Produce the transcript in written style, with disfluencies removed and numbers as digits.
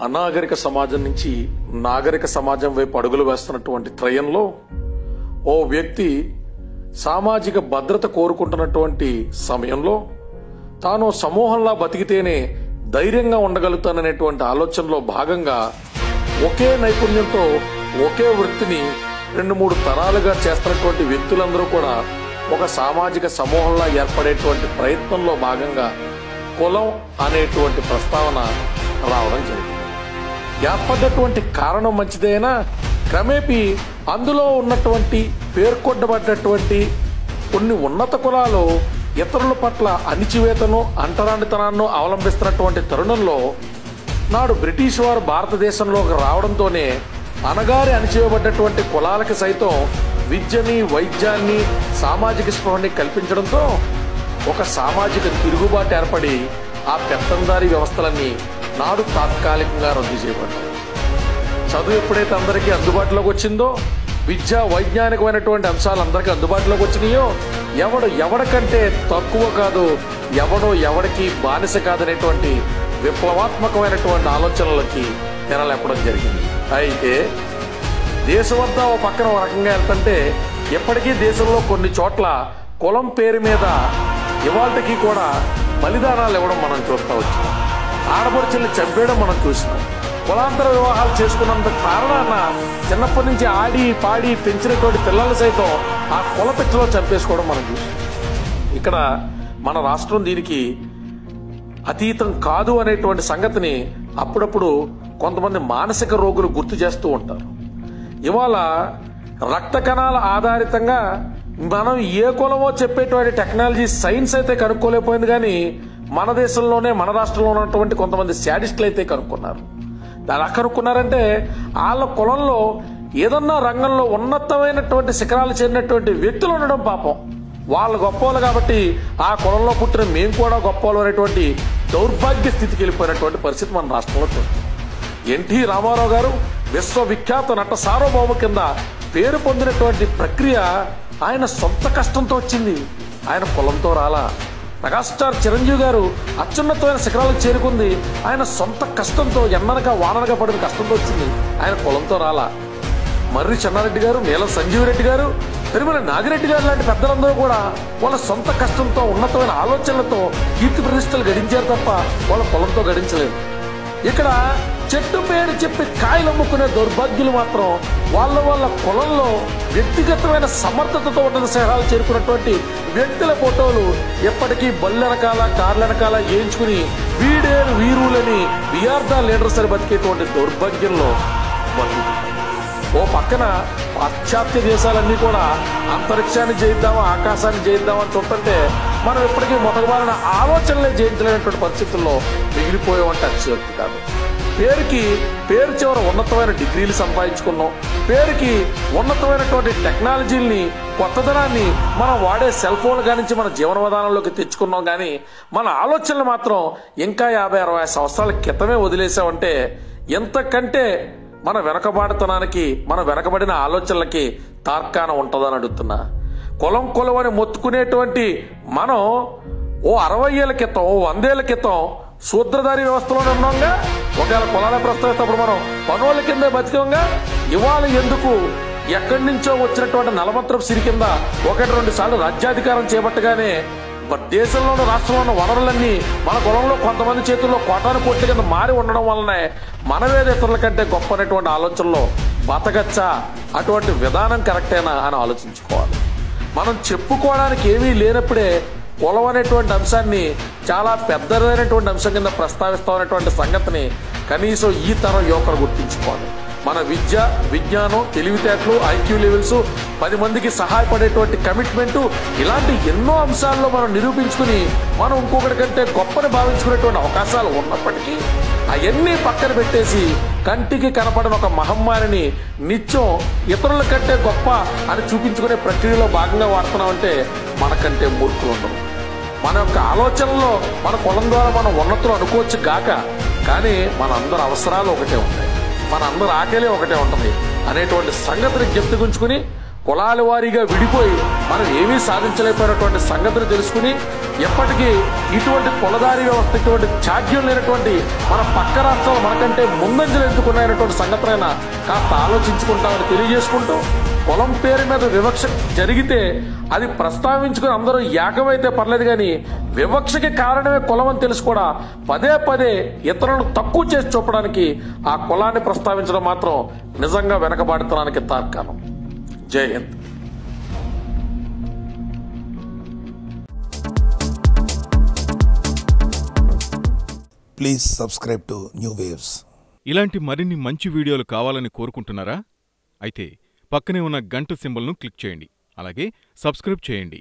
అనాగరిక సమాజం నుంచి నాగరిక సమాజం వైపు అడుగులు వేస్తున్నటువంటి త్రయంలో ఓ వ్యక్తి సామాజిక భద్రత కోరుకుంటున్నటువంటి సమయంలో తాను సమూహంలా బతికితేనే ధైర్యంగా ఉండగలుగుతాననేటువంటి ఆలోచనలో భాగంగా ఒకే నైపుణ్యంతో ఒకే వృత్తిని 2-3 తరాలుగా చేస్తున్నటువంటి వ్యక్తులందరూ కూడా ఒక సామాజిక సమూహంలా ఏర్పడేటువంటి ప్రయత్నంలో భాగంగా కులం అనేటువంటి ప్రస్తావన రావడం జరిగింది. ఏర్పడ్డటువంటి కారణం మంచిదైనా క్రమేపీ అందులో ఉన్నటువంటి పేర్కొట్టబడ్డటువంటి కొన్ని ఉన్నత కులాలు ఇతరుల పట్ల అణిచివేతను అంటరానితనాన్ని అవలంబిస్తున్నటువంటి తరుణంలో నాడు బ్రిటిష్ వారు భారతదేశంలోకి రావడంతోనే అనగారి అణిచివేయబడ్డటువంటి కులాలకి సైతం విద్యని వైద్యాన్ని సామాజిక స్పృహని కల్పించడంతో ఒక సామాజిక తిరుగుబాటు ఏర్పడి ఆ పెత్తందారీ వ్యవస్థలన్నీ నాడు తాత్కాలికంగా రద్దు చేయబడ్డాయి. చదువు ఎప్పుడైతే అందరికీ అందుబాటులోకి వచ్చిందో, విద్యా వైజ్ఞానికమైనటువంటి అంశాలు అందరికీ అందుబాటులోకి వచ్చినాయో, ఎవడికంటే తక్కువ కాదు, ఎవడికి బానిస కాదనేటువంటి విప్లవాత్మకమైనటువంటి ఆలోచనలకి తెరలేపడం జరిగింది. అయితే దేశమంతా ఓ పక్కన ఒక రకంగా వెళ్తుంటే ఎప్పటికీ దేశంలో కొన్ని చోట్ల కులం పేరు మీద ఇవాళకి కూడా బలిదానాలు ఇవ్వడం మనం చూస్తూ వచ్చాం. ఆడపడుచుల్ని చంపేయడం మనం చూసినాం. కులాంతర వివాహాలు చేసుకున్నంత కారణాన చిన్నప్పటి నుంచి ఆడి పాడి పెంచినటువంటి పిల్లలు సైతం ఆ కుల పిచ్చిలో చంపేసుకోవడం మనం చూసాం. ఇక్కడ మన రాష్ట్రం దీనికి అతీతం కాదు అనేటువంటి సంగతిని అప్పుడప్పుడు కొంతమంది మానసిక రోగులు గుర్తు చేస్తూ ఉంటారు. ఇవాళ రక్త కణాల ఆధారితంగా మనం ఏ కులమో చెప్పేటువంటి టెక్నాలజీ సైన్స్ అయితే కనుక్కోలేకపోయింది, కానీ మన దేశంలోనే మన రాష్ట్రంలో ఉన్నటువంటి కొంతమంది శాడిస్టులు అయితే కనుక్కున్నారు. ఎలా కనుక్కున్నారంటే వాళ్ళ కులంలో ఏదన్నా రంగంలో ఉన్నతమైనటువంటి శిఖరాలు చేరినటువంటి వ్యక్తులు ఉండడం పాపం. వాళ్ళు గొప్పవాళ్ళు కాబట్టి ఆ కులంలో పుట్టిన మేము కూడా గొప్పవాళ్ళు అనేటువంటి దౌర్భాగ్య స్థితికి వెళ్ళిపోయినటువంటి పరిస్థితి మన రాష్ట్రంలో చూస్తాం. ఎన్టీ రామారావు గారు విశ్వవిఖ్యాత నట సార్వభౌమ కింద పేరు పొందినటువంటి ప్రక్రియ ఆయన సొంత కష్టంతో వచ్చింది, ఆయన కులంతో రాలా. మెగాస్టార్ చిరంజీవి గారు అత్యున్నతమైన శిఖరాలకు చేరుకుంది ఆయన సొంత కష్టంతో, ఎన్ననగా వాననగా పడిన కష్టంతో వచ్చింది, ఆయన కులంతో రాలా. మర్రి చెన్నారెడ్డి గారు, నీలం సంజీవ్ రెడ్డి గారు, తిరుమల నాగిరెడ్డి గారు లాంటి పెద్దలందరూ కూడా వాళ్ళ సొంత కష్టంతో ఉన్నతమైన ఆలోచనలతో కీర్తి ప్రతిష్టలు గడించారు తప్ప వాళ్ళ కులంతో గడించలేదు. ఇక్కడ చెట్టు పేరు చెప్పి కాయలు అమ్ముకునే దౌర్భాగ్యులు మాత్రం వాళ్ళ కులంలో వ్యక్తిగతమైన సమర్థతతో ఉన్నత శిఖరాలు చేరుకున్నటువంటి వ్యక్తుల ఫోటోలు ఎప్పటికీ బల్లెనకాల కార్లెనకాల వేయించుకుని వీడేరు వీరులని విఆర్దా లీడర్స్ అని బతికేటువంటి దౌర్భాగ్యంలో బతుకుతున్నారు. ఓ పక్కన పాశ్చాత్య దేశాలన్నీ కూడా అంతరిక్షాన్ని జయిద్దామా ఆకాశాన్ని జయిద్దామా అని చూస్తుంటే మనం ఇప్పటికీ మొదలుబారిన ఆలోచనలే జయించలేనటువంటి పరిస్థితుల్లో మిగిలిపోయామంటే అతిశయోక్తి కాదు. పేరు చివర ఉన్నతమైన డిగ్రీలు సంపాదించుకున్నాం, పేరుకి ఉన్నతమైనటువంటి టెక్నాలజీల్ని కొత్తదనాన్ని మనం వాడే సెల్ ఫోన్ కానించి మన జీవన విధానంలోకి తెచ్చుకున్నాం, కానీ మన ఆలోచనలు మాత్రం ఇంకా 50-60 సంవత్సరాల క్రితమే వదిలేసామంటే ఎంతకంటే మన వెనకబాటుతనానికి మన వెనకబడిన ఆలోచనలకి తార్కాణం ఉంటుందని అడుగుతున్నా. కులం అని మొత్తుకునేటువంటి మనం ఓ 60 ఏళ్ల క్రితం, ఓ 100 ఏళ్ల క్రితం శూద్రధారి వ్యవస్థలోనే ఉన్నాంగా. ఒకవేళ కులాల ప్రస్తావిస్తప్పుడు మనం పనుల కింద బతికంగా. ఇవాళ ఎందుకు ఎక్కడి నుంచో వచ్చినటువంటి నలమంత్రపు సిరి కింద 1-2 సార్లు రాజ్యాధికారం చేపట్టగానే దేశంలో ఉన్న రాష్ట్రంలో ఉన్న వనరులన్నీ మన కులంలో కొంతమంది చేతుల్లో కోటాను కోట్ల కింద మారి ఉండడం వల్లనే మనవేద ఇతరుల కంటే గొప్ప అనేటువంటి ఆలోచనలో బతకచ్చా, అటువంటి విధానం కరెక్టేనా అని ఆలోచించుకోవాలి. మనం చెప్పుకోవడానికి ఏమీ లేనప్పుడే కులం అనేటువంటి అంశాన్ని చాలా పెద్దదైనటువంటి అంశం కింద ప్రస్తావిస్తామనేటువంటి సంగతిని కనీసం ఈ తరం యువకులు గుర్తించుకోవాలి. మన విద్య, విజ్ఞానం, తెలివితేటలు, ఐక్యూ లెవెల్స్, 10 మందికి సహాయపడేటువంటి కమిట్మెంటు, ఇలాంటి ఎన్నో అంశాల్లో మనం నిరూపించుకుని మనం ఇంకొకటి కంటే గొప్పని భావించుకునేటువంటి అవకాశాలు ఉన్నప్పటికీ అవన్నీ పక్కన పెట్టేసి కంటికి కనపడిన ఒక మహమ్మారిని నిత్యం ఇతరుల కంటే గొప్ప అని చూపించుకునే ప్రక్రియలో భాగంగా వాడుతున్నామంటే మనకంటే మూర్ఖులు ఉండవు. మన యొక్క ఆలోచనలో మన కులం ద్వారా మనం ఉన్నతులు అనుకోవచ్చు గాక, కానీ మన అందరి అవసరాలు ఒకటే ఉంటాయి, మన అందరి ఆకలి ఒకటే ఉంటుంది అనేటువంటి సంగతిని జ్ఞప్తిగుంచుకుని కులాల వారీగా విడిపోయి మనం ఏమీ సాధించలేకపోయినటువంటి సంగతిని తెలుసుకుని ఎప్పటికీ ఇటువంటి కులదారి వ్యవస్థ, ఇటువంటి ఛాడ్యం లేనటువంటి మన పక్క రాష్ట్రాలు మనకంటే ముందంజలు ఎందుకున్నాయనేటువంటి సంగతినైనా కాస్త ఆలోచించుకుంటామని తెలియజేసుకుంటూ, కులం పేరు మీద వివక్ష జరిగితే అది ప్రస్తావించుకుని అందరూ ఏకమైతే పర్లేదు, కానీ వివక్షకి కారణమే కులం అని తెలిసి కూడా పదే పదే ఇతరులను తక్కువ చేసి చూపడానికి ఆ కులాన్ని ప్రస్తావించడం మాత్రం నిజంగా వెనకబాటుతనానికి తార్కాణం. జై Hind. Please subscribe to new waves. ఇలాంటి మరిన్ని మంచి వీడియోలు కావాలని కోరుకుంటున్నారా? అయితే పక్కనే ఉన్న గంట సింబల్ను క్లిక్ చేయండి. అలాగే సబ్స్క్రైబ్ చేయండి.